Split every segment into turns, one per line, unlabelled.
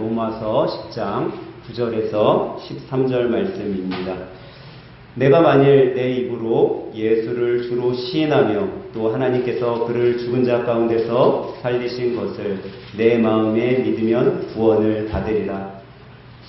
로마서 10장 9절에서 13절 말씀입니다. 내가 만일 내 입으로 예수를 주로 시인하며 또 하나님께서 그를 죽은 자 가운데서 살리신 것을 내 마음에 믿으면 구원을 받으리라.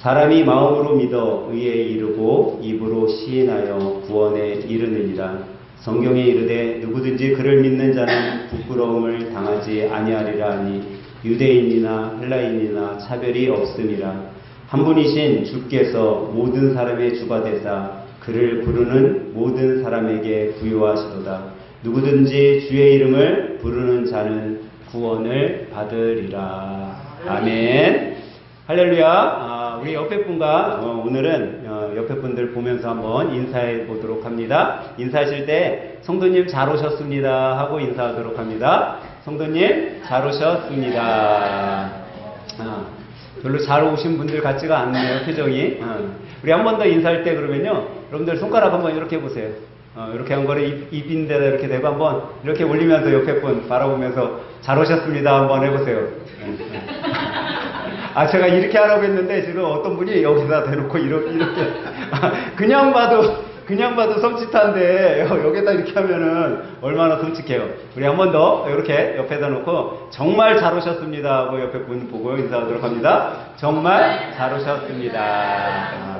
사람이 마음으로 믿어 의에 이르고 입으로 시인하여 구원에 이르느니라. 성경에 이르되 누구든지 그를 믿는 자는 부끄러움을 당하지 아니하리라 하니 유대인이나 헬라인이나 차별이 없음이라. 한 분이신 주께서 모든 사람의 주가 되사 그를 부르는 모든 사람에게 부유하시도다. 누구든지 주의 이름을 부르는 자는 구원을 받으리라. 아멘. 할렐루야. 우리 옆에 분과 오늘은 옆에 분들 보면서 한번 인사해 보도록 합니다. 인사하실 때 성도님 잘 오셨습니다 하고 인사하도록 합니다. 성도님 잘 오셨습니다. 별로 잘 오신 분들 같지가 않네요, 표정이. 우리 한 번 더 인사할 때 그러면요, 여러분들 손가락 한번 이렇게 해보세요. 이렇게 한 거를 입인데다 이렇게 대고 한번 이렇게 올리면서 옆에 분 바라보면서 잘 오셨습니다 한번 해보세요. 제가 이렇게 하라고 했는데 지금 어떤 분이 여기다 대놓고 이렇게 그냥 봐도 섬찟한데 여기다 이렇게 하면은 얼마나 섬찟해요. 우리 한 번 더 이렇게 옆에다 놓고 정말 잘 오셨습니다 하고 옆에 분 보고 인사하도록 합니다. 정말 잘 오셨습니다.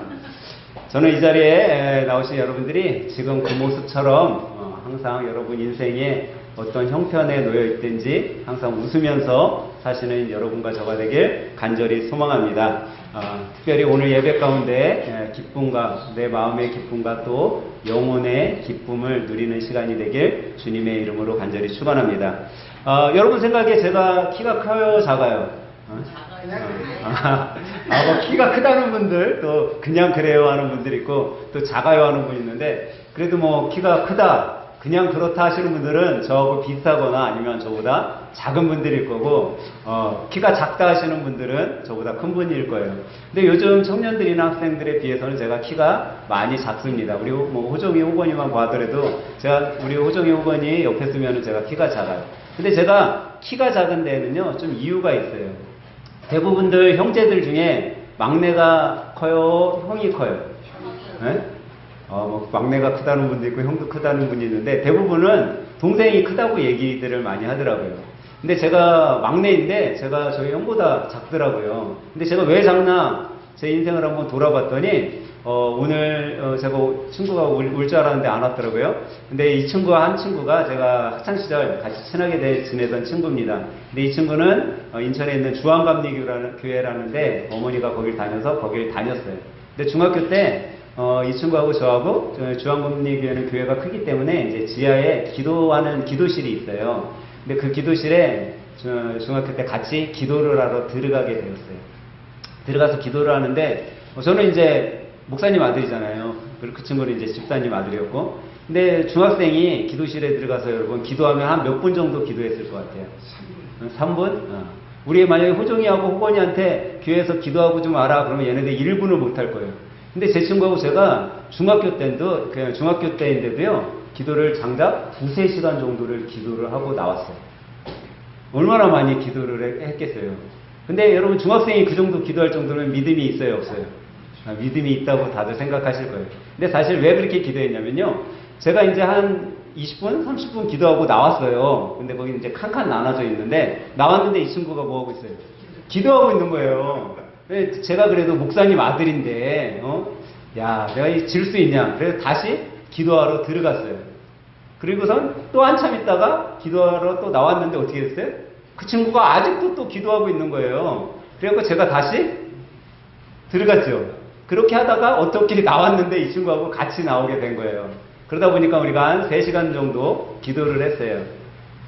저는 이 자리에 나오신 여러분들이 지금 그 모습처럼 항상 여러분 인생에 어떤 형편에 놓여 있든지 항상 웃으면서 사시는 여러분과 저가 되길 간절히 소망합니다. 특별히 오늘 예배 가운데 기쁨과 내 마음의 기쁨과 또 영혼의 기쁨을 누리는 시간이 되길 주님의 이름으로 간절히 축원합니다. 여러분 생각에 제가 키가 커요, 작아요? 뭐 키가 크다는 분들, 또 그냥 그래요 하는 분들 있고, 또 작아요 하는 분 있는데, 그래도 뭐 키가 크다, 그냥 그렇다 하시는 분들은 저하고 비슷하거나 아니면 저보다 작은 분들일 거고, 키가 작다 하시는 분들은 저보다 큰 분일 거예요. 근데 요즘 청년들이나 학생들에 비해서는 제가 키가 많이 작습니다. 우리 뭐 호정이 호건이만 봐더라도 우리 호정이 호건이 옆에 쓰면은 제가 키가 작아요. 근데 제가 키가 작은 데에는요, 좀 이유가 있어요. 대부분들 형제들 중에 막내가 커요, 형이 커요? 네? 막내가 크다는 분도 있고 형도 크다는 분이 있는데 대부분은 동생이 크다고 얘기들을 많이 하더라고요. 근데 제가 막내인데 제가 저희 형보다 작더라고요. 근데 제가 왜 작나 제 인생을 한번 돌아봤더니 오늘 제가 친구가 올 줄 알았는데 안 왔더라고요. 근데 이 친구와 한 친구가 제가 학창시절 같이 친하게 지내던 친구입니다. 근데 이 친구는 인천에 있는 주한감리교회라는데 어머니가 거길 다녔어요. 근데 중학교 때 이 친구하고 저하고 주한감리교회는 교회가 크기 때문에 이제 지하에 기도하는 기도실이 있어요. 근데 그 기도실에 중학교 때 같이 기도를 하러 들어가게 되었어요. 들어가서 기도를 하는데 저는 이제 목사님 아들이잖아요. 그리고 그 친구는 이제 집사님 아들이었고, 근데 중학생이 기도실에 들어가서 여러분 기도하면 한 몇 분 정도 기도했을 것 같아요? 3분? 우리 만약에 호정이하고 호건이한테 교회에서 기도하고 좀 와라 그러면 얘네들 1분을 못 할 거예요. 근데 제 친구하고 제가 중학교 때인데도요, 기도를 장작 2-3시간 정도를 기도를 하고 나왔어요. 얼마나 많이 기도를 했겠어요. 근데 여러분 중학생이 그 정도 기도할 정도면 믿음이 있어요, 없어요? 믿음이 있다고 다들 생각하실 거예요. 근데 사실 왜 그렇게 기도했냐면요, 제가 이제 한 20분, 30분 기도하고 나왔어요. 근데 거기 이제 칸칸 나눠져 있는데, 나왔는데 이 친구가 뭐 하고 있어요? 기도하고 있는 거예요. 제가 그래도 목사님 아들인데, 야, 내가 질 수 있냐? 그래서 다시 기도하러 들어갔어요. 그리고선 또 한참 있다가 기도하러 또 나왔는데 어떻게 됐어요? 그 친구가 아직도 또 기도하고 있는 거예요. 그래서 제가 다시 들어갔죠. 그렇게 하다가 어떻게 나왔는데 이 친구하고 같이 나오게 된 거예요. 그러다 보니까 우리가 한 3시간 정도 기도를 했어요.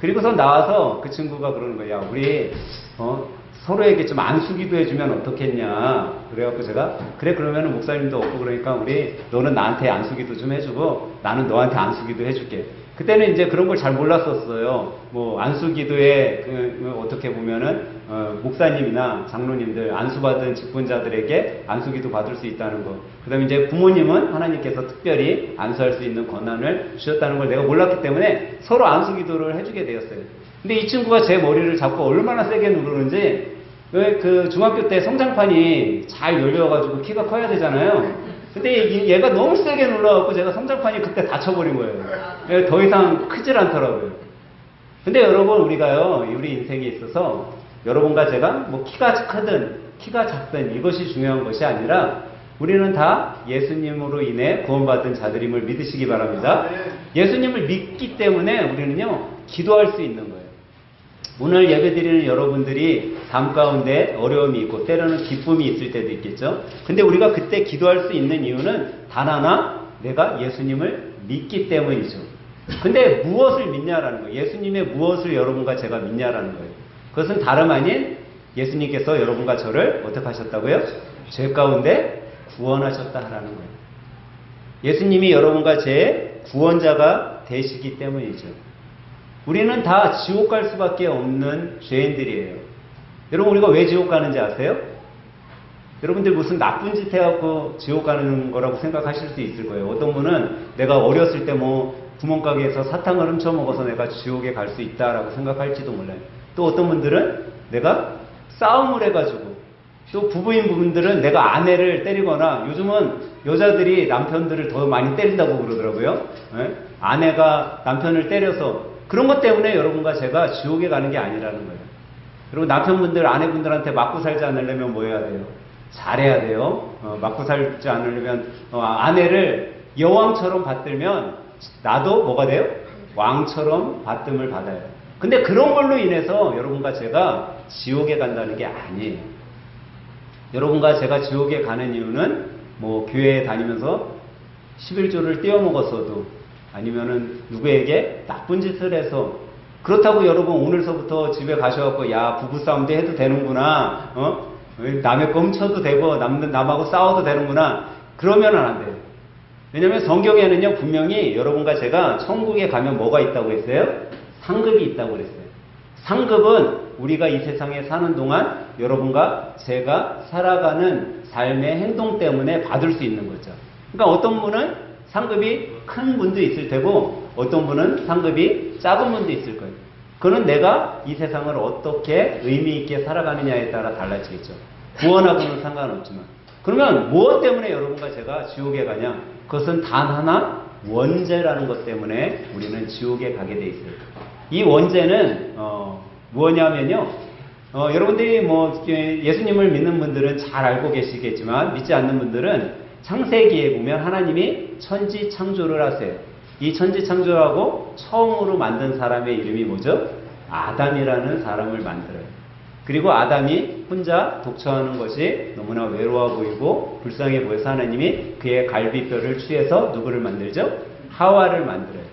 그리고서 나와서 그 친구가 그러는 거예요. 야, 우리 서로에게 좀 안수기도 해주면 어떻겠냐. 그래갖고 제가 그래 그러면은 목사님도 없고 그러니까 너는 나한테 안수기도 좀 해주고 나는 너한테 안수기도 해줄게. 그때는 이제 그런 걸 잘 몰랐었어요. 뭐 안수기도에 어떻게 보면은 목사님이나 장로님들 안수받은 직분자들에게 안수기도 받을 수 있다는 거. 그다음에 이제 부모님은 하나님께서 특별히 안수할 수 있는 권한을 주셨다는 걸 내가 몰랐기 때문에 서로 안수기도를 해주게 되었어요. 근데 이 친구가 제 머리를 잡고 얼마나 세게 누르는지 왜 그 중학교 때 성장판이 잘 열려가지고 키가 커야 되잖아요. 근데 얘가 너무 세게 눌러갖고 제가 성장판이 그때 다쳐버린 거예요. 더 이상 크질 않더라고요. 근데 여러분, 우리가요, 우리 인생에 있어서 여러분과 제가 뭐 키가 크든 키가 작든 이것이 중요한 것이 아니라 우리는 다 예수님으로 인해 구원받은 자들임을 믿으시기 바랍니다. 예수님을 믿기 때문에 우리는요, 기도할 수 있는 거예요. 오늘 예배드리는 여러분들이 삶 가운데 어려움이 있고 때로는 기쁨이 있을 때도 있겠죠. 근데 우리가 그때 기도할 수 있는 이유는 단 하나, 내가 예수님을 믿기 때문이죠. 근데 무엇을 믿냐라는 거예요. 예수님의 무엇을 여러분과 제가 믿냐라는 거예요. 그것은 다름 아닌 예수님께서 여러분과 저를 어떻게 하셨다고요? 죄 가운데 구원하셨다라는 거예요. 예수님이 여러분과 제 구원자가 되시기 때문이죠. 우리는 다 지옥 갈 수밖에 없는 죄인들이에요. 여러분, 우리가 왜 지옥 가는지 아세요? 여러분들 무슨 나쁜 짓 해갖고 지옥 가는 거라고 생각하실 수 있을 거예요. 어떤 분은 내가 어렸을 때 뭐 구멍가게에서 사탕을 훔쳐먹어서 내가 지옥에 갈 수 있다라고 생각할지도 몰라요. 또 어떤 분들은 내가 싸움을 해가지고, 또 부부인 분들은 내가 아내를 때리거나, 요즘은 여자들이 남편들을 더 많이 때린다고 그러더라고요. 네? 아내가 남편을 때려서, 그런 것 때문에 여러분과 제가 지옥에 가는 게 아니라는 거예요. 여러분, 남편분들, 아내분들한테 맞고 살지 않으려면 뭐 해야 돼요? 잘해야 돼요. 맞고 살지 않으려면 아내를 여왕처럼 받들면 나도 뭐가 돼요? 왕처럼 받듦을 받아요. 근데 그런 걸로 인해서 여러분과 제가 지옥에 간다는 게 아니에요. 여러분과 제가 지옥에 가는 이유는 뭐 교회에 다니면서 11조를 떼어먹었어도, 아니면은 누구에게 나쁜 짓을 해서, 그렇다고 여러분 오늘서부터 집에 가셔갖고 야, 부부싸움도 해도 되는구나, 남의 거 훔쳐도 되고 남하고 싸워도 되는구나, 그러면은 안 돼요. 왜냐면 성경에는요, 분명히 여러분과 제가 천국에 가면 뭐가 있다고 했어요? 상급이 있다고 그랬어요. 상급은 우리가 이 세상에 사는 동안 여러분과 제가 살아가는 삶의 행동 때문에 받을 수 있는 거죠. 그러니까 어떤 분은 상급이 큰 분도 있을 테고, 어떤 분은 상급이 작은 분도 있을 거예요. 그는 내가 이 세상을 어떻게 의미 있게 살아가느냐에 따라 달라지겠죠. 구원하고는 상관없지만. 그러면 무엇 때문에 여러분과 제가 지옥에 가냐? 그것은 단 하나, 원죄라는 것 때문에 우리는 지옥에 가게 돼 있어요. 이 원죄는 뭐냐면요, 여러분들이 뭐 예수님을 믿는 분들은 잘 알고 계시겠지만, 믿지 않는 분들은 창세기에 보면 하나님이 천지 창조를 하세요. 이 천지 창조하고 처음으로 만든 사람의 이름이 뭐죠? 아담이라는 사람을 만들어요. 그리고 아담이 혼자 독처하는 것이 너무나 외로워 보이고 불쌍해 보여서 하나님이 그의 갈비뼈를 취해서 누구를 만들죠? 하와를 만들어요.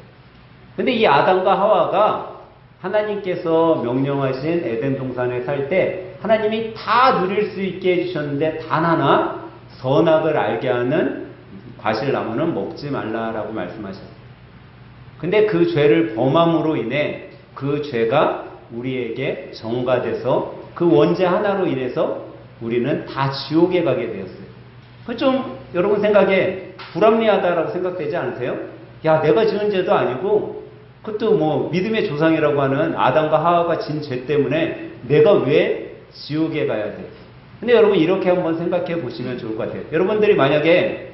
근데 이 아담과 하와가 하나님께서 명령하신 에덴 동산에 살 때 하나님이 다 누릴 수 있게 해주셨는데, 단 하나 선악을 알게 하는 과실나무는 먹지 말라라고 말씀하셨어요. 근데 그 죄를 범함으로 인해 그 죄가 우리에게 전가돼서 그 원죄 하나로 인해서 우리는 다 지옥에 가게 되었어요. 그 좀 여러분 생각에 불합리하다라고 생각되지 않으세요? 야, 내가 지은 죄도 아니고, 그것도 뭐 믿음의 조상이라고 하는 아담과 하와가 진 죄 때문에 내가 왜 지옥에 가야 돼? 근데 여러분 이렇게 한번 생각해 보시면 좋을 것 같아요. 여러분들이 만약에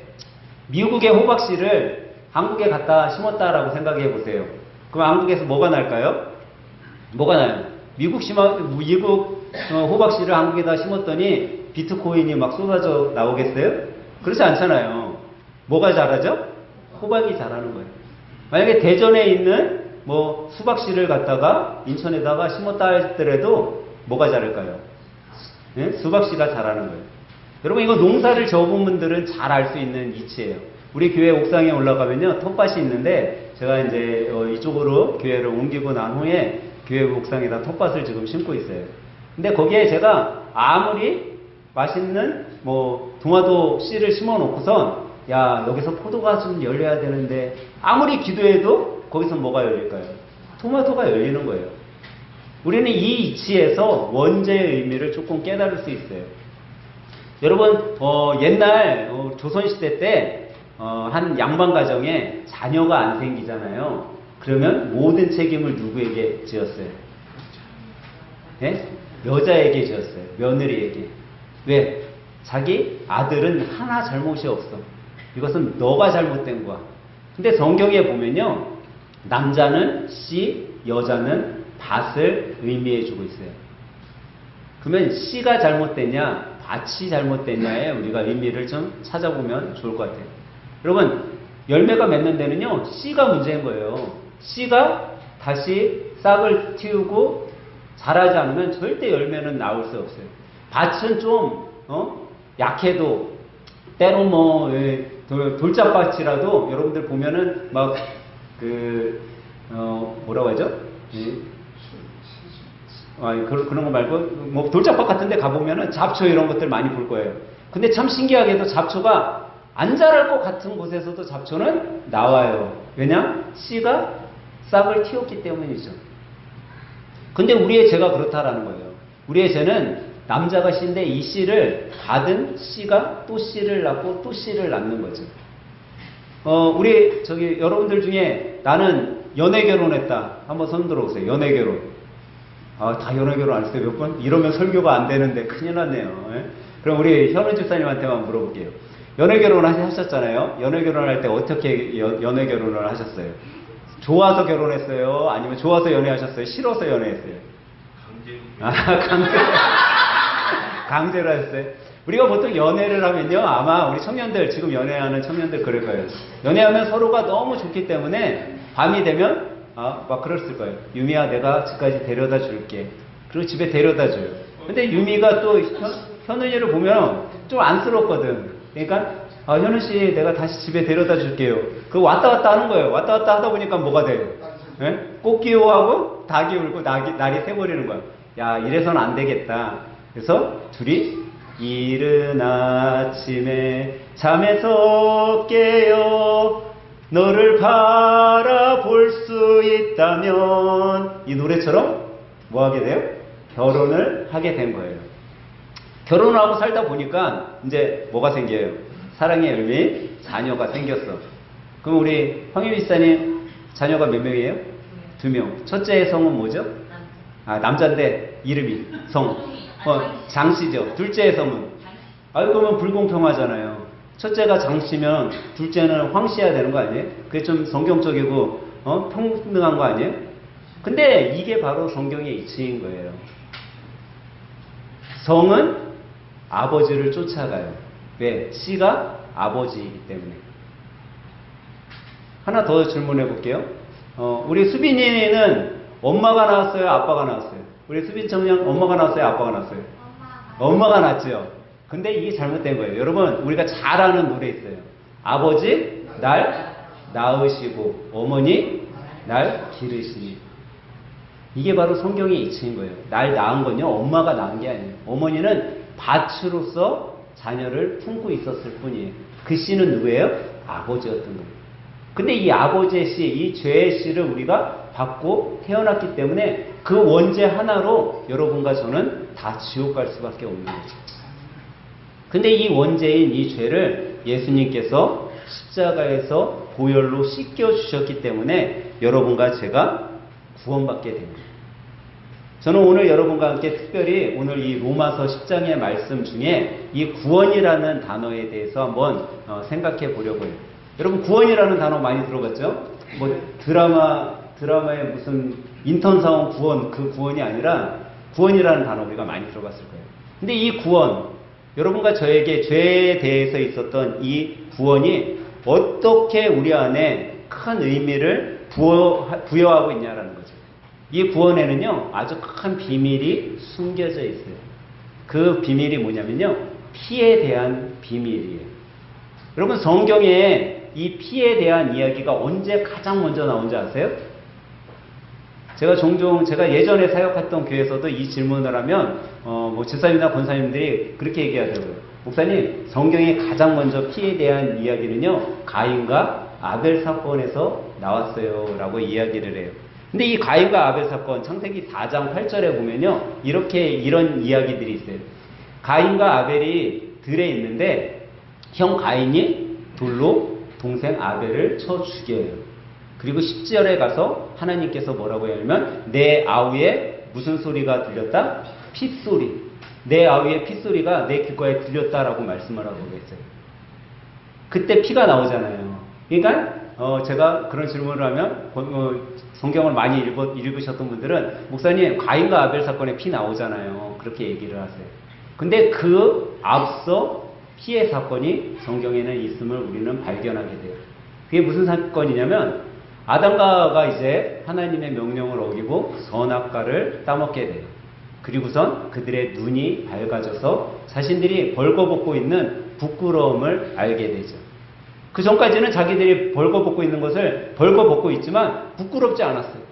미국의 호박씨를 한국에 갖다 심었다라고 생각해 보세요. 그럼 한국에서 뭐가 날까요? 뭐가 나요? 미국 호박씨를 한국에다 심었더니 비트코인이 막 쏟아져 나오겠어요? 그렇지 않잖아요. 뭐가 자라죠? 호박이 자라는 거예요. 만약에 대전에 있는 뭐 수박씨를 갖다가 인천에다가 심었다 할더라도 뭐가 자랄까요? 네? 수박씨가 자라는 거예요. 여러분, 이거 농사를 접은 분들은 잘 알 수 있는 이치예요. 우리 교회 옥상에 올라가면요, 텃밭이 있는데, 제가 이제 이쪽으로 교회를 옮기고 난 후에 교회 옥상에다 텃밭을 지금 심고 있어요. 근데 거기에 제가 아무리 맛있는 뭐 도마도 씨를 심어 놓고선, 야, 여기서 포도가 좀 열려야 되는데, 아무리 기도해도 거기서 뭐가 열릴까요? 토마토가 열리는 거예요. 우리는 이 이치에서 원죄의 의미를 조금 깨달을 수 있어요. 여러분, 옛날 조선시대 때 한 양반 가정에 자녀가 안 생기잖아요. 그러면 모든 책임을 누구에게 지었어요? 네? 여자에게 지었어요. 며느리에게. 왜? 자기 아들은 하나 잘못이 없어. 이것은 너가 잘못된 거야. 근데 성경에 보면요, 남자는 씨, 여자는 밭을 의미해주고 있어요. 그러면 씨가 잘못됐냐, 밭이 잘못됐냐에 우리가 의미를 좀 찾아보면 좋을 것 같아요. 여러분, 열매가 맺는 데는요, 씨가 문제인 거예요. 씨가 다시 싹을 틔우고 자라지 않으면 절대 열매는 나올 수 없어요. 밭은 좀 약해도 때로 뭐 돌짝밭이라도 여러분들 보면은 막 뭐라고 하죠? 그런 거 말고 뭐 돌짝밭 같은 데 가보면은 잡초 이런 것들 많이 볼 거예요. 근데 참 신기하게도 잡초가 안 자랄 것 같은 곳에서도 잡초는 나와요. 왜냐? 씨가 싹을 틔웠기 때문이죠. 근데 우리의 죄가 그렇다라는 거예요. 우리의 죄는 남자가 씨인데 이 씨를 받은 씨가 또 씨를 낳고 또 씨를 낳는 거죠. 우리 여러분들 중에 나는 연애 결혼했다. 한번 손 들어보세요. 연애 결혼. 다 연애 결혼 안 했어요. 몇 번? 이러면 설교가 안 되는데 큰일 났네요. 예? 그럼 우리 현우 집사님한테만 물어볼게요. 연애 결혼 하셨잖아요. 연애 결혼할 때 어떻게 연애 결혼을 하셨어요? 좋아서 결혼했어요? 아니면 좋아서 연애하셨어요? 싫어서 연애했어요? 강제로. 강제로 하셨어요? 우리가 보통 연애를 하면요, 아마 우리 청년들, 지금 연애하는 청년들 그럴 거예요. 연애하면 서로가 너무 좋기 때문에 밤이 되면 막 그랬을 거예요. 유미야, 내가 집까지 데려다 줄게. 그리고 집에 데려다 줘요. 근데 유미가 또 현은이를 보면 좀 안쓰럽거든. 그러니까 현우 씨, 내가 다시 집에 데려다 줄게요. 그 왔다 갔다 하는 거예요. 왔다 갔다 하다 보니까 뭐가 돼요? 예? 꽃기호하고 닭이 울고 날이 새버리는 거야. 야, 이래서는 안 되겠다. 그래서 둘이 이른 아침에 잠에서 깨어 너를 바라볼 수 있다면, 이 노래처럼 뭐 하게 돼요? 결혼을 하게 된 거예요. 결혼을 하고 살다 보니까 이제 뭐가 생겨요? 사랑의 열매, 자녀가 생겼어. 그럼 우리 황유미 집사님 자녀가 몇 명이에요? 2명. 첫째의 성은 뭐죠? 남자인데 이름이 장씨죠. 둘째의 성은? 그러면 불공평하잖아요. 첫째가 장씨면 둘째는 황씨여야 되는 거 아니에요? 그게 좀 성경적이고 평등한 거 아니에요? 근데 이게 바로 성경의 이치인 거예요. 성은 아버지를 쫓아가요. 왜? 씨가 아버지이기 때문에. 하나 더 질문해 볼게요. 우리 수빈이는 엄마가 나왔어요? 아빠가 나왔어요? 우리 수빈 청년 엄마가 나왔어요? 아빠가 나왔어요? 엄마가 낳았죠. 근데 이게 잘못된 거예요. 여러분, 우리가 잘 아는 노래 있어요. 아버지 날 낳으시고 어머니 날 기르시니. 이게 바로 성경의 이치인 거예요. 날 낳은 건요, 엄마가 낳은 게 아니에요. 어머니는 밭으로서 자녀를 품고 있었을 뿐이에요. 그 씨는 누구예요? 아버지였던 거예요. 근데 이 아버지의 씨, 이 죄의 씨를 우리가 받고 태어났기 때문에 그 원죄 하나로 여러분과 저는 다 지옥 갈 수밖에 없는 거죠. 근데 이 원죄인 이 죄를 예수님께서 십자가에서 보혈로 씻겨주셨기 때문에 여러분과 제가 구원받게 됩니다. 저는 오늘 여러분과 함께 특별히 오늘 이 로마서 10장의 말씀 중에 이 구원이라는 단어에 대해서 한번 생각해 보려고 해요. 여러분, 구원이라는 단어 많이 들어봤죠? 뭐 드라마에 무슨 인턴사원 구원, 그 구원이 아니라 구원이라는 단어 우리가 많이 들어봤을 거예요. 근데 이 구원, 여러분과 저에게 죄에 대해서 있었던 이 구원이 어떻게 우리 안에 큰 의미를 부여하고 있냐라는 거죠. 이 구원에는요, 아주 큰 비밀이 숨겨져 있어요. 그 비밀이 뭐냐면요, 피에 대한 비밀이에요. 여러분, 성경에 이 피에 대한 이야기가 언제 가장 먼저 나온지 아세요? 제가 예전에 사역했던 교회에서도 이 질문을 하면 집사님이나 권사님들이 그렇게 얘기하더라고요. 목사님, 성경에 가장 먼저 피에 대한 이야기는요, 가인과 아벨 사건에서 나왔어요 라고 이야기를 해요. 근데 이 가인과 아벨 사건, 창세기 4장 8절에 보면요, 이런 이야기들이 있어요. 가인과 아벨이 들에 있는데 형 가인이 돌로 동생 아벨을 쳐 죽여요. 그리고 10절에 가서 하나님께서 뭐라고 하냐면 내 아우에 무슨 소리가 들렸다? 핏소리, 내 아우의 핏소리가 내 귓가에 들렸다라고 말씀을 하고 계세요. 그때 피가 나오잖아요. 그러니까 제가 그런 질문을 하면 성경을 많이 읽으셨던 분들은 목사님 가인과 아벨 사건에 피 나오잖아요. 그렇게 얘기를 하세요. 근데 그 앞서 피의 사건이 성경에는 있음을 우리는 발견하게 돼요. 그게 무슨 사건이냐면 아담과 이제 하나님의 명령을 어기고 선악과를 따먹게 돼요. 그리고선 그들의 눈이 밝아져서 자신들이 벌거벗고 있는 부끄러움을 알게 되죠. 그 전까지는 자기들이 벌거벗고 있는 것을 벌거벗고 있지만 부끄럽지 않았어요.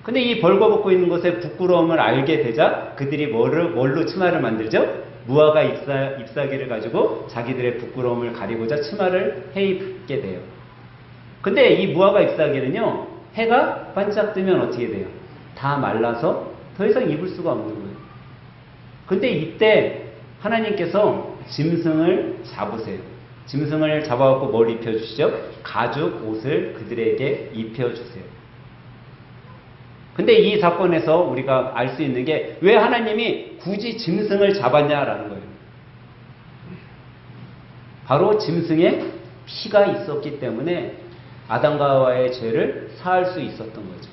근데 이 벌거벗고 있는 것의 부끄러움을 알게 되자 그들이 뭘로 치마를 만들죠? 무화과 잎사귀를 가지고 자기들의 부끄러움을 가리고자 치마를 해 입게 돼요. 근데 이 무화과 잎사귀는요, 해가 반짝 뜨면 어떻게 돼요? 다 말라서 더 이상 입을 수가 없는 거예요. 근데 이때 하나님께서 짐승을 잡으세요. 짐승을 잡아갖고 뭘 입혀주시죠? 가죽 옷을 그들에게 입혀주세요. 근데 이 사건에서 우리가 알 수 있는 게 왜 하나님이 굳이 짐승을 잡았냐라는 거예요. 바로 짐승에 피가 있었기 때문에 아담과 하와의 죄를 사할 수 있었던 거죠.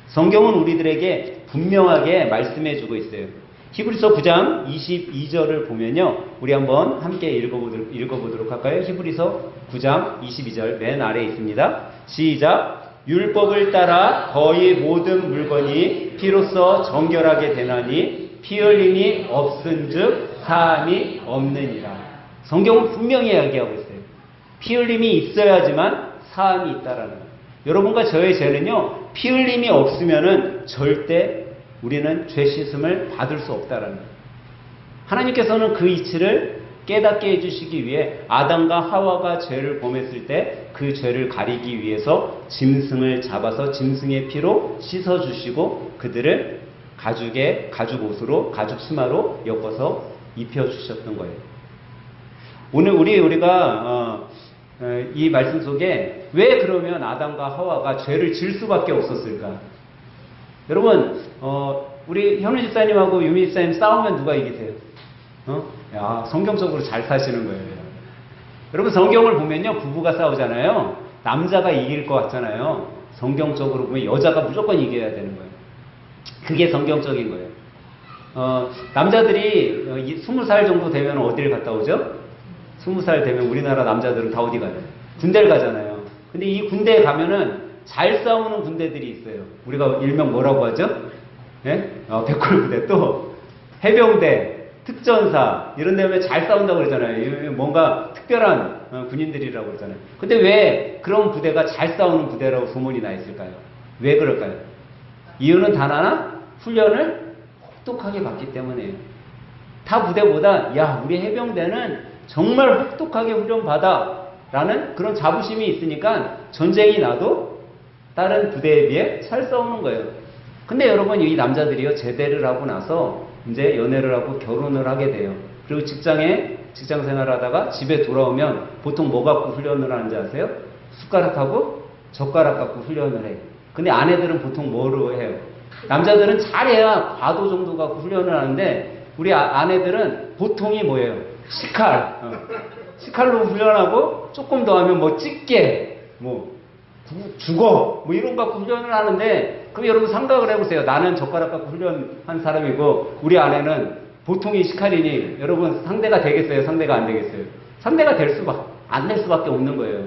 성경은 우리들에게 분명하게 말씀해 주고 있어요. 히브리서 9장 22절을 보면요. 우리 한번 함께 읽어보도록 할까요? 히브리서 9장 22절 맨 아래에 있습니다. 시작! 율법을 따라 거의 모든 물건이 피로써 정결하게 되나니 피 흘림이 없은즉 사함이 없느니라. 성경은 분명히 이야기하고 있어요. 피 흘림이 있어야지만 사함이 있다라는 거예요. 여러분과 저의 죄는요, 피 흘림이 없으면은 절대 우리는 죄 씻음을 받을 수 없다라는 거예요. 하나님께서는 그 이치를 깨닫게 해주시기 위해 아담과 하와가 죄를 범했을 때 그 죄를 가리기 위해서 짐승을 잡아서 짐승의 피로 씻어주시고 그들을 가죽 옷으로, 가죽 치마로 엮어서 입혀주셨던 거예요. 오늘 우리가 이 말씀 속에 왜 그러면 아담과 하와가 죄를 질 수밖에 없었을까? 여러분, 우리 현우 집사님하고 유미 집사님 싸우면 누가 이기세요? 야, 성경적으로 잘 사시는 거예요. 여러분, 성경을 보면요, 부부가 싸우잖아요. 남자가 이길 것 같잖아요. 성경적으로 보면 여자가 무조건 이겨야 되는 거예요. 그게 성경적인 거예요. 남자들이 20살 정도 되면 어디를 갔다 오죠? 20살 되면 우리나라 남자들은 다 어디 가요? 군대를 가잖아요. 근데 이 군대에 가면은 잘 싸우는 군대들이 있어요. 우리가 일명 뭐라고 하죠? 예? 백골부대, 또 해병대, 특전사 이런 데 보면 잘 싸운다고 그러잖아요. 뭔가 특별한 군인들이라고 그러잖아요. 근데 왜 그런 부대가 잘 싸우는 부대라고 소문이 나 있을까요? 왜 그럴까요? 이유는 단 하나, 훈련을 혹독하게 받기 때문에요. 타 부대보다 야, 우리 해병대는 정말 혹독하게 훈련받아 라는 그런 자부심이 있으니까 전쟁이 나도 다른 부대에 비해 잘 싸우는 거예요. 근데 여러분, 이 남자들이요, 제대를 하고 나서 이제 연애를 하고 결혼을 하게 돼요. 그리고 직장 생활을 하다가 집에 돌아오면 보통 뭐 갖고 훈련을 하는지 아세요? 숟가락하고 젓가락 갖고 훈련을 해요. 근데 아내들은 보통 뭐로 해요? 남자들은 잘해야 과도 정도 갖고 훈련을 하는데 우리 아내들은 보통이 뭐예요? 식칼. 식칼로 훈련하고 조금 더 하면 뭐 집게, 뭐 죽어, 뭐 이런 거 갖고 훈련을 하는데, 그럼 여러분 생각을 해보세요. 나는 젓가락 갖고 훈련한 사람이고 우리 아내는 보통이 식칼이니 여러분 상대가 되겠어요? 상대가 안 되겠어요? 상대가 안 될 수밖에 없는 거예요.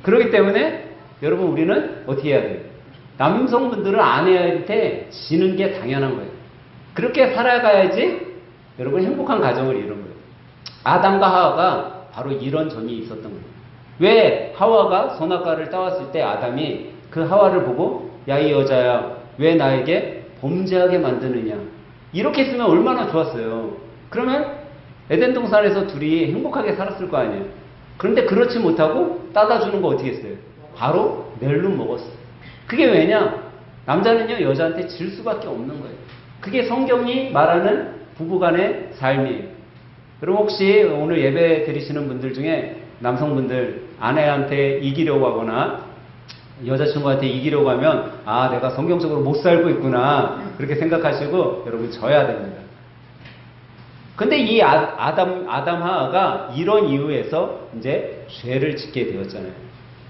그렇기 때문에 여러분, 우리는 어떻게 해야 돼요? 남성분들은 아내한테 지는 게 당연한 거예요. 그렇게 살아가야지 여러분 행복한 가정을 이룬 거예요. 아담과 하와가 바로 이런 점이 있었던 거예요. 왜 하와가 선악과를 따왔을 때 아담이 그 하와를 보고 야, 이 여자야, 왜 나에게 범죄하게 만드느냐, 이렇게 했으면 얼마나 좋았어요. 그러면 에덴 동산에서 둘이 행복하게 살았을 거 아니에요. 그런데 그렇지 못하고 따다 주는 거 어떻게 했어요? 바로 낼름 먹었어요. 그게 왜냐? 남자는요, 여자한테 질 수밖에 없는 거예요. 그게 성경이 말하는 부부간의 삶이에요. 여러분, 혹시 오늘 예배 드리시는 분들 중에 남성분들 아내한테 이기려고 하거나 여자친구한테 이기려고 하면 아, 내가 성경적으로 못 살고 있구나, 그렇게 생각하시고 여러분 져야 됩니다. 근데 이 아담 하와가 이런 이유에서 이제 죄를 짓게 되었잖아요.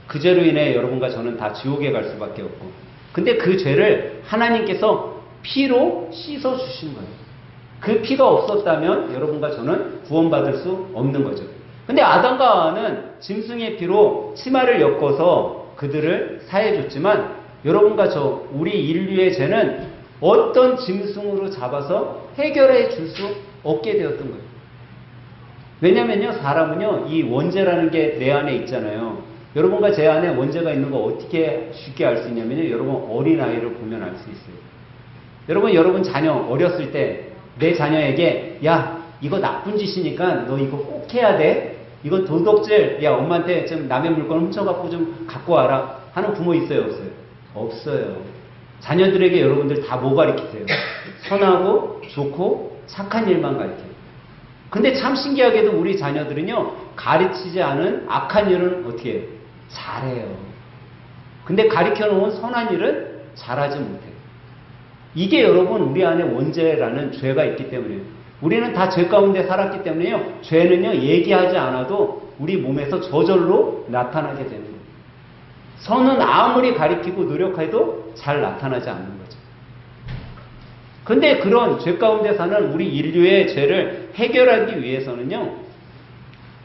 그 죄로 인해 여러분과 저는 다 지옥에 갈 수밖에 없고. 근데 그 죄를 하나님께서 피로 씻어 주신 거예요. 그 피가 없었다면 여러분과 저는 구원받을 수 없는 거죠. 근데 아담과 하와는 짐승의 피로 치마를 엮어서 그들을 사해줬지만 여러분과 우리 인류의 죄는 어떤 짐승으로 잡아서 해결해 줄 수 없게 되었던 거예요. 왜냐면요, 사람은요, 이 원죄라는 게 내 안에 있잖아요. 여러분과 제 안에 원죄가 있는 거 어떻게 쉽게 알 수 있냐면요, 여러분 어린아이를 보면 알 수 있어요. 여러분 자녀 어렸을 때 내 자녀에게, 야, 이거 나쁜 짓이니까 너 이거 꼭 해야 돼. 이거 도덕질, 야, 엄마한테 좀 남의 물건 훔쳐갖고 좀 갖고 와라. 하는 부모 있어요, 없어요? 없어요. 자녀들에게 여러분들 다 뭐 가르치세요? 선하고 좋고 착한 일만 가르쳐요. 근데 참 신기하게도 우리 자녀들은요, 가르치지 않은 악한 일은 어떻게 해요? 잘해요. 근데 가르쳐 놓은 선한 일은 잘하지 못해요. 이게 여러분 우리 안에 원죄라는 죄가 있기 때문에요. 우리는 다 죄 가운데 살았기 때문에요. 죄는요, 얘기하지 않아도 우리 몸에서 저절로 나타나게 되는 거예요. 선은 아무리 가리키고 노력해도 잘 나타나지 않는 거죠. 근데 그런 죄 가운데 사는 우리 인류의 죄를 해결하기 위해서는요,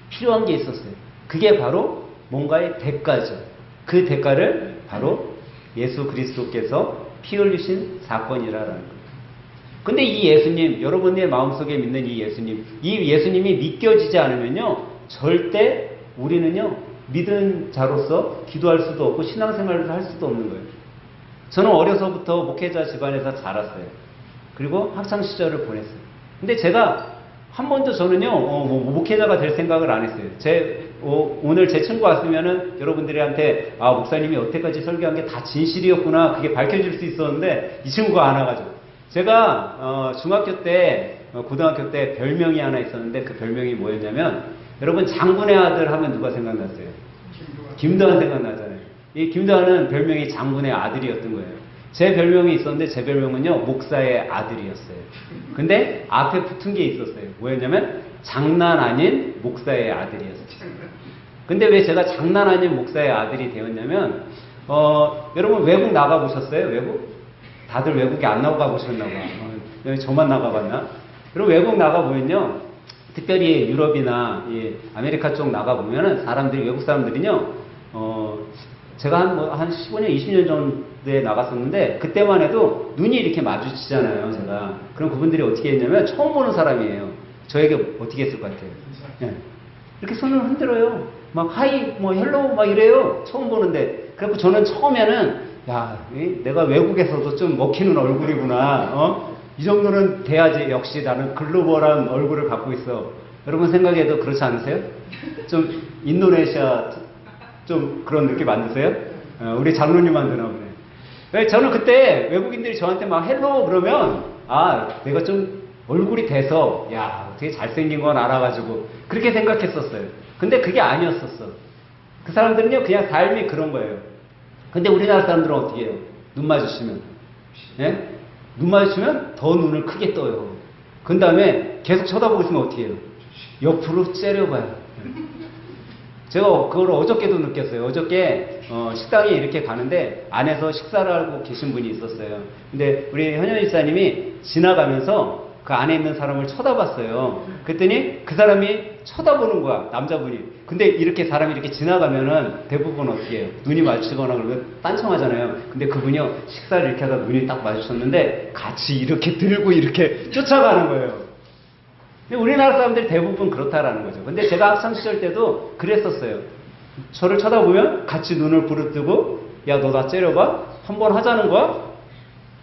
필요한 게 있었어요. 그게 바로 뭔가의 대가죠. 그 대가를 바로 예수 그리스도께서 피 흘리신 사건이라는 거예요. 근데 이 예수님, 여러분의 마음속에 믿는 이 예수님이 믿겨지지 않으면요, 절대 우리는요, 믿은 자로서 기도할 수도 없고 신앙생활을 할 수도 없는 거예요. 저는 어려서부터 목회자 집안에서 자랐어요. 그리고 학창시절을 보냈어요. 근데 제가 한 번도 저는요, 목회자가 될 생각을 안 했어요. 오늘 제 친구 왔으면은 여러분들한테, 아, 목사님이 여태까지 설교한 게 다 진실이었구나, 그게 밝혀질 수 있었는데, 이 친구가 안 와가지고. 제가, 중학교 때, 고등학교 때 별명이 하나 있었는데, 그 별명이 뭐였냐면, 여러분, 장군의 아들 하면 누가 생각났어요? 김도한 생각나잖아요. 이 김도한은 별명이 장군의 아들이었던 거예요. 제 별명이 있었는데, 제 별명은요, 목사의 아들이었어요. 근데 앞에 붙은 게 있었어요. 뭐였냐면, 장난 아닌 목사의 아들이었어요. 근데 왜 제가 장난 아닌 목사의 아들이 되었냐면, 여러분 외국 나가보셨어요? 외국? 다들 외국에 안 나가보셨나 봐. 저만 나가봤나? 여러분 외국 나가보면요, 특별히 유럽이나 아메리카 쪽 나가보면은 외국 사람들은요, 제가 한 15년, 20년 전에 나갔었는데, 그때만 해도 눈이 이렇게 마주치잖아요, 제가. 그럼 그분들이 어떻게 했냐면, 처음 보는 사람이에요. 저에게 어떻게 했을 것 같아요? 네. 이렇게 손을 흔들어요. 막, 하이, 헬로우, 막 이래요. 처음 보는데. 그래서 저는 처음에는, 야, 내가 외국에서도 좀 먹히는 얼굴이구나. 이 정도는 돼야지. 역시 나는 글로벌한 얼굴을 갖고 있어. 여러분 생각해도 그렇지 않으세요? 좀, 인도네시아, 좀 그런 느낌 안 드세요? 우리 장로님만 드나 보네. 저는 그때 외국인들이 저한테 막 헬로 그러면, 아, 내가 좀 얼굴이 돼서, 야, 되게 잘생긴 건 알아가지고, 그렇게 생각했었어요. 근데 그게 아니었었어. 그 사람들은요, 그냥 삶이 그런 거예요. 근데 우리나라 사람들은 어떻게 해요? 눈 마주치면. 예? 눈 마주치면 더 눈을 크게 떠요. 그 다음에 계속 쳐다보고 있으면 어떻게 해요? 옆으로 째려봐요. 제가 그걸 어저께도 느꼈어요. 어저께 식당에 이렇게 가는데 안에서 식사를 하고 계신 분이 있었어요. 근데 우리 현현 집사님이 지나가면서 그 안에 있는 사람을 쳐다봤어요. 그랬더니 그 사람이 쳐다보는 거야, 남자분이. 근데 이렇게 사람이 이렇게 지나가면은 대부분 어떻게 해요? 눈이 마주치거나 그러면 딴청하잖아요. 근데 그분이요, 식사를 이렇게 하다 눈이 딱 마주쳤는데 같이 이렇게 들고 이렇게 쫓아가는 거예요. 우리나라 사람들이 대부분 그렇다라는 거죠. 근데 제가 학창시절 때도 그랬었어요. 저를 쳐다보면 같이 눈을 부릅뜨고, 야, 너 나 째려봐? 한번 하자는 거야?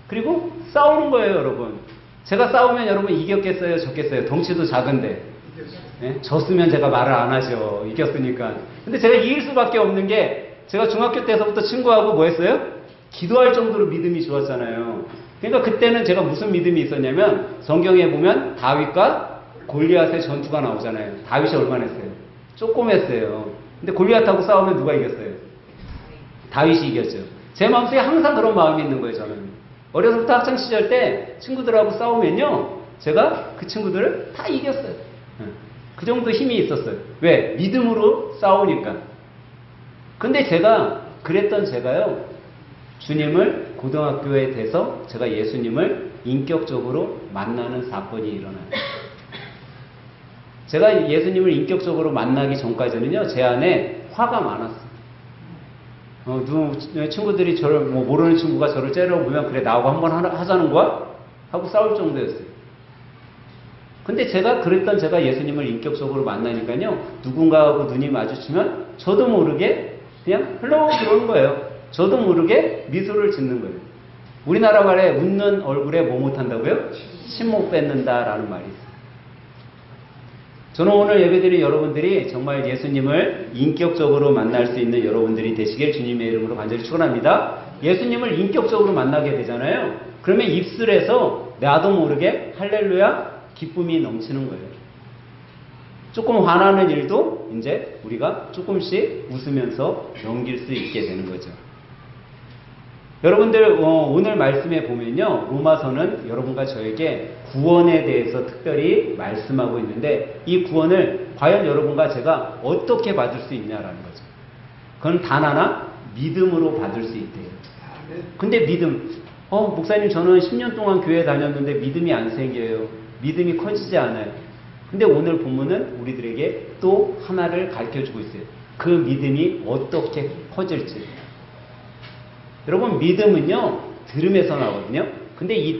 그리고 싸우는 거예요, 여러분. 제가 싸우면 여러분 이겼겠어요, 졌겠어요? 덩치도 작은데. 예? 졌으면 제가 말을 안 하죠. 이겼으니까. 근데 제가 이길 수밖에 없는 게, 제가 중학교 때서부터 친구하고 뭐 했어요? 기도할 정도로 믿음이 좋았잖아요. 그러니까 그때는 제가 무슨 믿음이 있었냐면, 성경에 보면 다윗과 골리앗의 전투가 나오잖아요. 다윗이 얼마나 했어요? 조금 했어요. 근데 골리앗하고 싸우면 누가 이겼어요? 다윗이 이겼죠. 제 마음속에 항상 그런 마음이 있는 거예요, 저는. 어려서부터 학창시절 때 친구들하고 싸우면요, 제가 그 친구들을 다 이겼어요. 그 정도 힘이 있었어요. 왜? 믿음으로 싸우니까. 근데 제가 그랬던 제가요, 주님을 고등학교에 돼서 제가 예수님을 인격적으로 만나는 사건이 일어나요. 제가 예수님을 인격적으로 만나기 전까지는요, 제 안에 화가 많았어요. 친구들이 저를, 모르는 친구가 저를 째려보면, 그래, 나하고 한번 하자는 거야? 하고 싸울 정도였어요. 근데 제가 그랬던 제가 예수님을 인격적으로 만나니까요, 누군가하고 눈이 마주치면 저도 모르게 그냥 흘러 들어오는 거예요. 저도 모르게 미소를 짓는 거예요. 우리나라 말에 웃는 얼굴에 뭐 못한다고요? 침 못 뱉는다라는 말이 있어요. 저는 오늘 예배드린 여러분들이 정말 예수님을 인격적으로 만날 수 있는 여러분들이 되시길 주님의 이름으로 간절히 축원합니다. 예수님을 인격적으로 만나게 되잖아요. 그러면 입술에서 나도 모르게 할렐루야 기쁨이 넘치는 거예요. 조금 화나는 일도 이제 우리가 조금씩 웃으면서 넘길 수 있게 되는 거죠. 여러분들 오늘 말씀에 보면요, 로마서는 여러분과 저에게 구원에 대해서 특별히 말씀하고 있는데, 이 구원을 과연 여러분과 제가 어떻게 받을 수 있냐라는 거죠. 그건 단 하나, 믿음으로 받을 수 있대요. 근데 믿음, 목사님 저는 10년 동안 교회 다녔는데 믿음이 안 생겨요. 믿음이 커지지 않아요. 근데 오늘 본문은 우리들에게 또 하나를 가르쳐주고 있어요. 그 믿음이 어떻게 커질지. 여러분, 믿음은요, 들음에서 나오거든요. 근데 이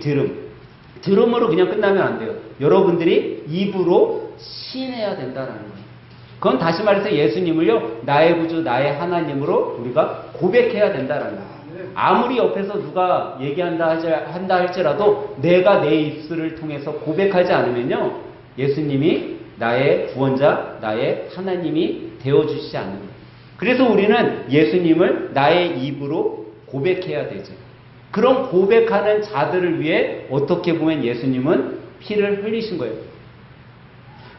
들음으로 그냥 끝나면 안 돼요. 여러분들이 입으로 시인해야 된다는 거예요. 그건 다시 말해서 예수님을요, 나의 구주, 나의 하나님으로 우리가 고백해야 된다는 거예요. 아무리 옆에서 누가 얘기한다 할지라도 내가 내 입술을 통해서 고백하지 않으면요, 예수님이 나의 구원자, 나의 하나님이 되어주시지 않는 거예요. 그래서 우리는 예수님을 나의 입으로 고백해야 되죠. 그런 고백하는 자들을 위해 어떻게 보면 예수님은 피를 흘리신 거예요.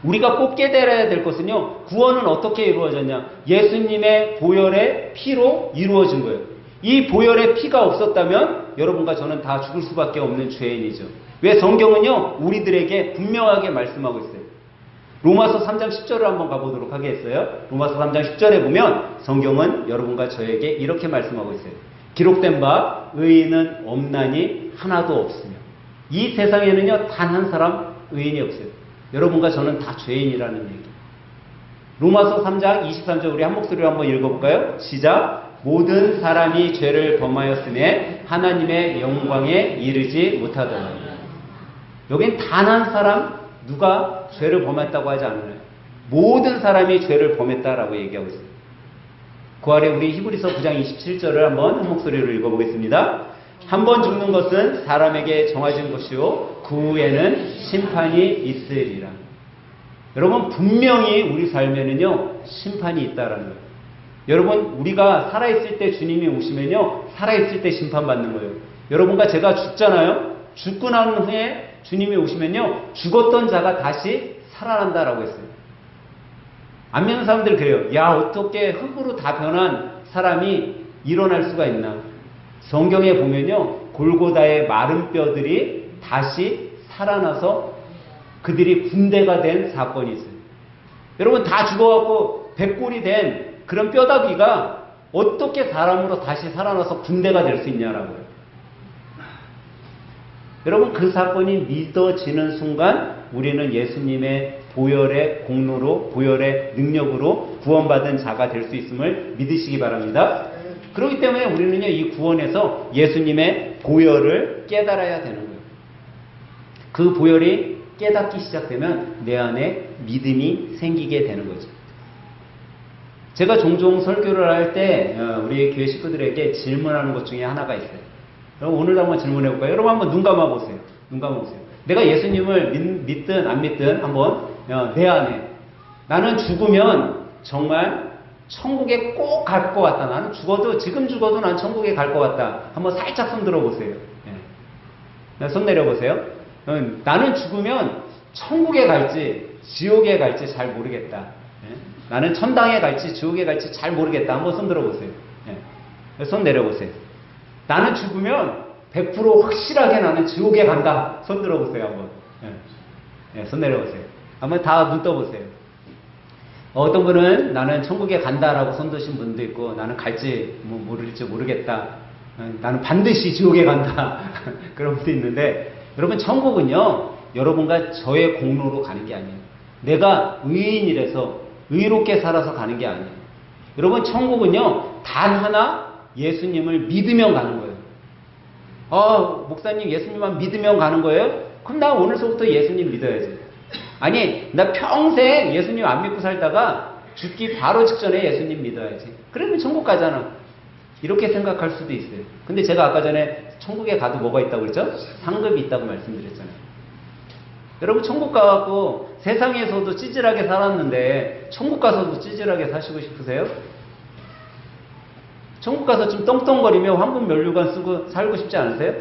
우리가 꼭 깨달아야 될 것은요, 구원은 어떻게 이루어졌냐? 예수님의 보혈의 피로 이루어진 거예요. 이 보혈의 피가 없었다면 여러분과 저는 다 죽을 수밖에 없는 죄인이죠. 왜? 성경은요, 우리들에게 분명하게 말씀하고 있어요. 로마서 3장 10절을 한번 가보도록 하겠어요. 로마서 3장 10절에 보면 성경은 여러분과 저에게 이렇게 말씀하고 있어요. 기록된 바 의인은 없나니 하나도 없으며. 이 세상에는요, 단 한 사람 의인이 없어요. 여러분과 저는 다 죄인이라는 얘기. 로마서 3장 23절 우리 한 목소리로 한번 읽어볼까요? 시작. 모든 사람이 죄를 범하였음에 하나님의 영광에 이르지 못하더라. 여긴 단 한 사람, 누가 죄를 범했다고 하지 않아요. 모든 사람이 죄를 범했다라고 얘기하고 있어요. 그 아래 우리 히브리서 9장 27절을 한번 한 목소리로 읽어보겠습니다. 한 번 죽는 것은 사람에게 정해진 것이요 그 후에는 심판이 있으리라. 여러분, 분명히 우리 삶에는요, 심판이 있다라는 거예요. 여러분, 우리가 살아있을 때 주님이 오시면요, 살아있을 때 심판받는 거예요. 여러분과 제가 죽잖아요. 죽고 난 후에 주님이 오시면요, 죽었던 자가 다시 살아난다라고 했어요. 안 믿는 사람들 그래요. 야, 어떻게 흙으로 다 변한 사람이 일어날 수가 있나? 성경에 보면요, 골고다의 마른 뼈들이 다시 살아나서 그들이 군대가 된 사건이 있어요. 여러분, 다 죽어갖고 백골이 된 그런 뼈다귀가 어떻게 사람으로 다시 살아나서 군대가 될 수 있냐라고요. 여러분, 그 사건이 믿어지는 순간 우리는 예수님의 보혈의 공로로, 보혈의 능력으로 구원받은 자가 될 수 있음을 믿으시기 바랍니다. 그렇기 때문에 우리는요, 이 구원에서 예수님의 보혈을 깨달아야 되는 거예요. 그 보혈이 깨닫기 시작되면 내 안에 믿음이 생기게 되는 거죠. 제가 종종 설교를 할 때 우리 교회 식구들에게 질문하는 것 중에 하나가 있어요. 여러분, 오늘도 한번 질문해 볼까요? 여러분, 한번 눈 감아보세요. 눈 감아보세요. 내가 예수님을 믿든 안 믿든 한번 내 안에, 나는 죽으면 정말 천국에 꼭 갈 것 같다. 나는 지금 죽어도 난 천국에 갈 것 같다. 한번 살짝 손 들어보세요. 손 내려보세요. 나는 죽으면 천국에 갈지 지옥에 갈지 잘 모르겠다. 나는 천당에 갈지 지옥에 갈지 잘 모르겠다. 한번 손 들어보세요. 손 내려보세요. 나는 죽으면 100% 확실하게 나는 지옥에 간다. 손 들어보세요. 한번. 예, 손 내려보세요. 한번 다 눈 떠보세요. 어떤 분은 나는 천국에 간다라고 손 드신 분도 있고, 나는 갈지 뭐 모를지 모르겠다. 나는 반드시 지옥에 간다. 그런 분도 있는데, 여러분 천국은요, 여러분과 저의 공로로 가는 게 아니에요. 내가 의인이라서 의롭게 살아서 가는 게 아니에요. 여러분 천국은요, 단 하나 예수님을 믿으면 가는 거예요. 목사님 예수님만 믿으면 가는 거예요? 그럼 나 오늘서부터 예수님 믿어야지. 아니, 나 평생 예수님 안 믿고 살다가 죽기 바로 직전에 예수님 믿어야지. 그러면 천국 가잖아. 이렇게 생각할 수도 있어요. 근데 제가 아까 전에 천국에 가도 뭐가 있다고 그랬죠? 상급이 있다고 말씀드렸잖아요. 여러분 천국 가갖고 세상에서도 찌질하게 살았는데 천국 가서도 찌질하게 사시고 싶으세요? 천국 가서 좀 떵떵거리며 황금면류관 쓰고 살고 싶지 않으세요?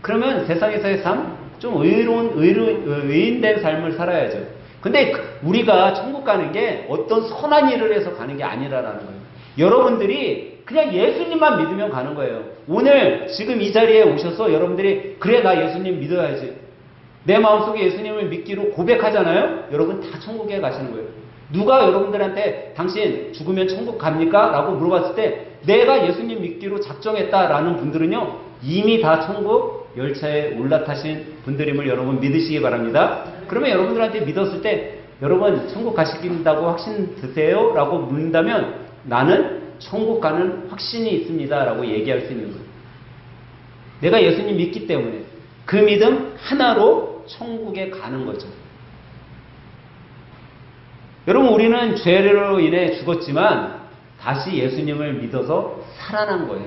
그러면 세상에서의 삶, 좀 의인된 삶을 살아야죠. 근데 우리가 천국 가는 게 어떤 선한 일을 해서 가는 게 아니라는 거예요. 여러분들이 그냥 예수님만 믿으면 가는 거예요. 오늘 지금 이 자리에 오셔서 여러분들이 그래 나 예수님 믿어야지. 내 마음속에 예수님을 믿기로 고백하잖아요. 여러분 다 천국에 가시는 거예요. 누가 여러분들한테 당신 죽으면 천국 갑니까? 라고 물어봤을 때 내가 예수님 믿기로 작정했다라는 분들은요, 이미 다 천국 열차에 올라타신 분들임을 여러분 믿으시기 바랍니다. 그러면 여러분들한테 믿었을 때 여러분 천국 가시긴다고 확신 드세요? 라고 묻는다면 나는 천국 가는 확신이 있습니다 라고 얘기할 수 있는 거예요. 내가 예수님 믿기 때문에 그 믿음 하나로 천국에 가는 거죠. 여러분 우리는 죄로 인해 죽었지만 다시 예수님을 믿어서 살아난 거예요.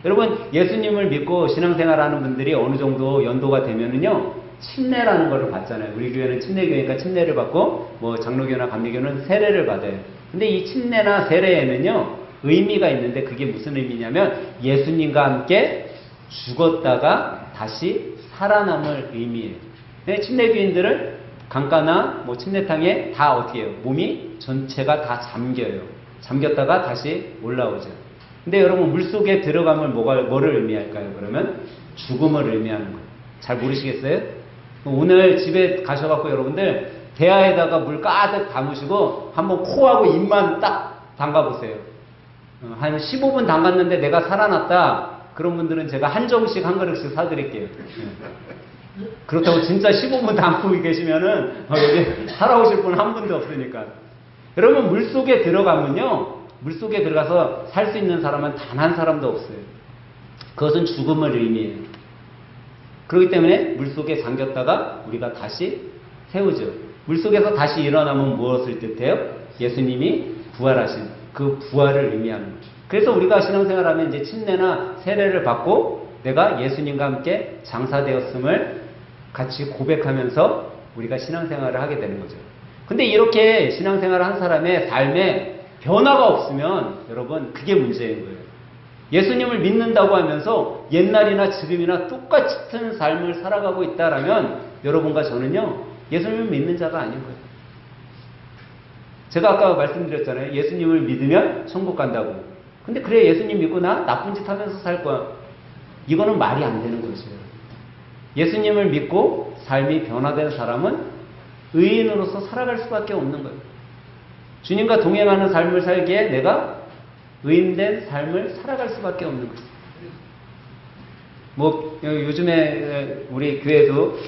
여러분 예수님을 믿고 신앙생활하는 분들이 어느 정도 연도가 되면은요, 침례라는 걸 받잖아요. 우리 교회는 침례교회니까 침례를 받고 뭐 장로교나 감리교는 세례를 받아요. 근데 이 침례나 세례에는요 의미가 있는데, 그게 무슨 의미냐면 예수님과 함께 죽었다가 다시 살아남을 의미예요. 침례교인들은 강가나 뭐 침례탕에 다 어떻게 해요? 몸이 전체가 다 잠겨요. 잠겼다가 다시 올라오죠. 근데 여러분 물속에 들어가면 뭐를 의미할까요? 그러면 죽음을 의미하는 거예요. 잘 모르시겠어요? 오늘 집에 가셔갖고 여러분들 대야에다가 물 가득 담으시고 한번 코하고 입만 딱 담가보세요. 한 15분 담갔는데 내가 살아났다. 그런 분들은 제가 한 정씩 한 그릇씩 사드릴게요. 그렇다고 진짜 15분 담고 계시면은 여기 살아오실 분 한 분도 없으니까. 여러분 물속에 들어가면요, 물속에 들어가서 살 수 있는 사람은 단 한 사람도 없어요. 그것은 죽음을 의미해요. 그렇기 때문에 물속에 잠겼다가 우리가 다시 세우죠. 물속에서 다시 일어나면 무엇을 뜻해요? 예수님이 부활하신 그 부활을 의미하는 거죠. 그래서 우리가 신앙생활하면 이제 침례나 세례를 받고 내가 예수님과 함께 장사되었음을 같이 고백하면서 우리가 신앙생활을 하게 되는 거죠. 근데 이렇게 신앙생활을 한 사람의 삶에 변화가 없으면 여러분 그게 문제인 거예요. 예수님을 믿는다고 하면서 옛날이나 지금이나 똑같은 삶을 살아가고 있다라면 여러분과 저는요, 예수님을 믿는 자가 아닌 거예요. 제가 아까 말씀드렸잖아요. 예수님을 믿으면 천국 간다고. 근데 그래 예수님 믿고 나 나쁜 짓 하면서 살 거야. 이거는 말이 안 되는 것이에요. 예수님을 믿고 삶이 변화된 사람은 의인으로서 살아갈 수밖에 없는 거예요. 주님과 동행하는 삶을 살기에 내가 의인된 삶을 살아갈 수밖에 없는 거예요. 뭐 요즘에 우리 교회에도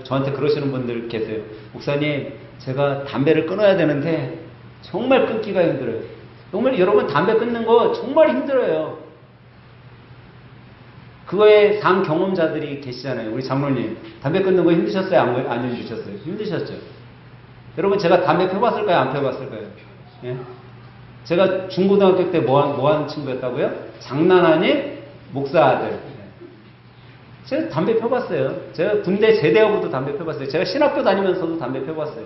저한테 그러시는 분들 계세요. 목사님, 제가 담배를 끊어야 되는데 정말 끊기가 힘들어요. 정말 여러분 담배 끊는 거 정말 힘들어요. 그거에 상 경험자들이 계시잖아요. 우리 장로님 담배 끊는 거 힘드셨어요? 안 힘드셨어요? 힘드셨죠? 여러분 제가 담배 펴봤을까요? 안 펴봤을까요? 예? 제가 중고등학교 때 뭐 하는 친구였다고요? 장난 아닌 목사 아들. 제가 담배 펴봤어요. 제가 군대 제대하고도 담배 펴봤어요. 제가 신학교 다니면서도 담배 펴봤어요.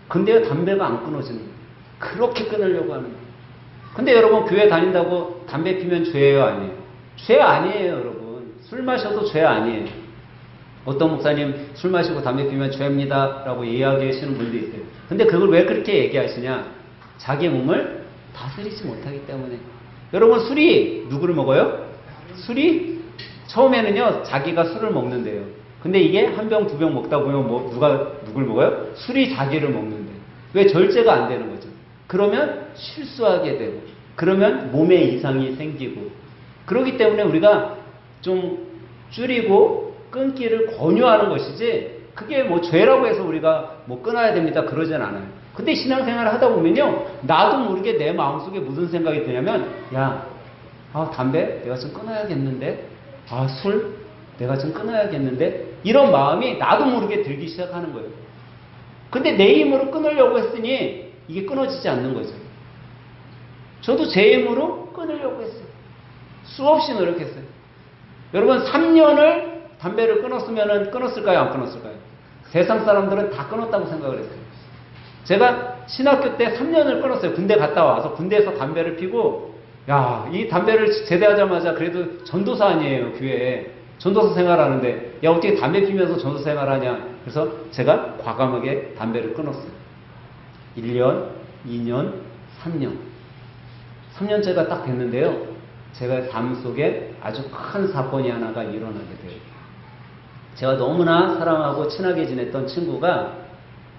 근데 담배가 안 끊어지는 거예요. 그렇게 끊으려고 하는 거예요. 근데 여러분 교회 다닌다고 담배 피면 죄예요? 아니에요? 죄 아니에요, 여러분. 술 마셔도 죄 아니에요. 어떤 목사님 술 마시고 담배 피면 죄입니다 라고 이야기하시는 분도 있어요. 근데 그걸 왜 그렇게 얘기하시냐? 자기 몸을 다스리지 못하기 때문에. 여러분 술이 누구를 먹어요? 술이 처음에는요 자기가 술을 먹는데요. 근데 이게 한 병, 두 병 먹다 보면 누가 누굴 먹어요? 술이 자기를 먹는데. 왜 절제가 안 되는 거죠? 그러면 실수하게 되고, 그러면 몸에 이상이 생기고, 그렇기 때문에 우리가 좀 줄이고 끊기를 권유하는 것이지, 그게 뭐 죄라고 해서 우리가 뭐 끊어야 됩니다. 그러진 않아요. 근데 신앙생활을 하다 보면요, 나도 모르게 내 마음속에 무슨 생각이 드냐면, 야, 담배 내가 좀 끊어야겠는데, 술 내가 좀 끊어야겠는데, 이런 마음이 나도 모르게 들기 시작하는 거예요. 근데 내 힘으로 끊으려고 했으니 이게 끊어지지 않는 거죠. 저도 제 힘으로 끊으려고 했어요. 수없이 노력했어요. 여러분, 3년을 담배를 끊었을까요? 안 끊었을까요? 세상 사람들은 다 끊었다고 생각을 했어요. 제가 신학교 때 3년을 끊었어요. 군대 갔다 와서 군대에서 담배를 피고, 이 담배를 제대하자마자 그래도 전도사 아니에요, 교회에. 전도사 생활하는데, 어떻게 담배 피면서 전도사 생활하냐. 그래서 제가 과감하게 담배를 끊었어요. 1년, 2년, 3년. 3년째가 딱 됐는데요. 제가 삶 속에 아주 큰 사건이 하나가 일어나게 돼요. 제가 너무나 사랑하고 친하게 지냈던 친구가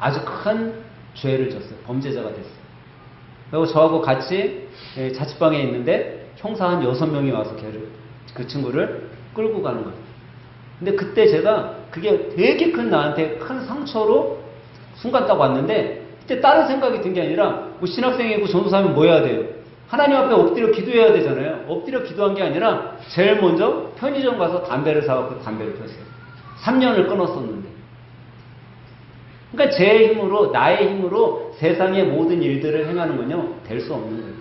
아주 큰 죄를 졌어요. 범죄자가 됐어요. 그리고 저하고 같이 자취방에 있는데 형사 한 6명이 와서 그 친구를 끌고 가는 거예요. 근데 그때 제가 그게 되게 나한테 큰 상처로 순간 딱 왔는데, 그때 다른 생각이 든 게 아니라, 신학생이고 전도사면 뭐 해야 돼요? 하나님 앞에 엎드려 기도해야 되잖아요. 엎드려 기도한 게 아니라 제일 먼저 편의점 가서 담배를 사갖고 담배를 폈어요. 3년을 끊었었는데. 그러니까 제 힘으로, 나의 힘으로 세상의 모든 일들을 행하는 건요, 될 수 없는 거예요.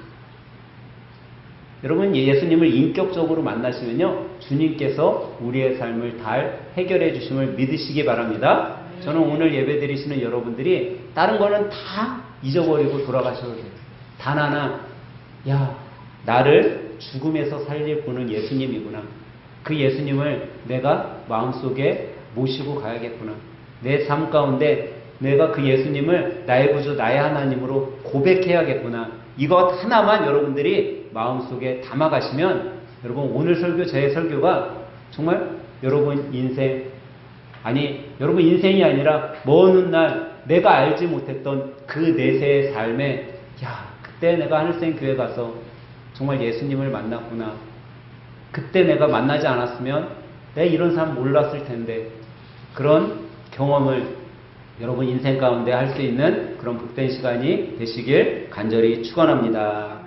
여러분, 예수님을 인격적으로 만나시면요, 주님께서 우리의 삶을 잘 해결해 주심을 믿으시기 바랍니다. 저는 오늘 예배 드리시는 여러분들이 다른 거는 다 잊어버리고 돌아가셔도 돼요. 단 하나, 나를 죽음에서 살릴 분은 예수님이구나. 그 예수님을 내가 마음속에 모시고 가야겠구나. 내 삶 가운데 내가 그 예수님을 나의 구주, 나의 하나님으로 고백해야겠구나. 이것 하나만 여러분들이 마음속에 담아가시면, 여러분 오늘 설교, 제 설교가 정말 여러분 인생, 여러분 인생이 아니라 먼 훗날 내가 알지 못했던 그 내세의 삶에, 그때 내가 하늘생 교회 가서 정말 예수님을 만났구나. 그때 내가 만나지 않았으면 내가 이런 삶 몰랐을 텐데, 그런 경험을 여러분 인생 가운데 할 수 있는 그런 복된 시간이 되시길 간절히 축원합니다.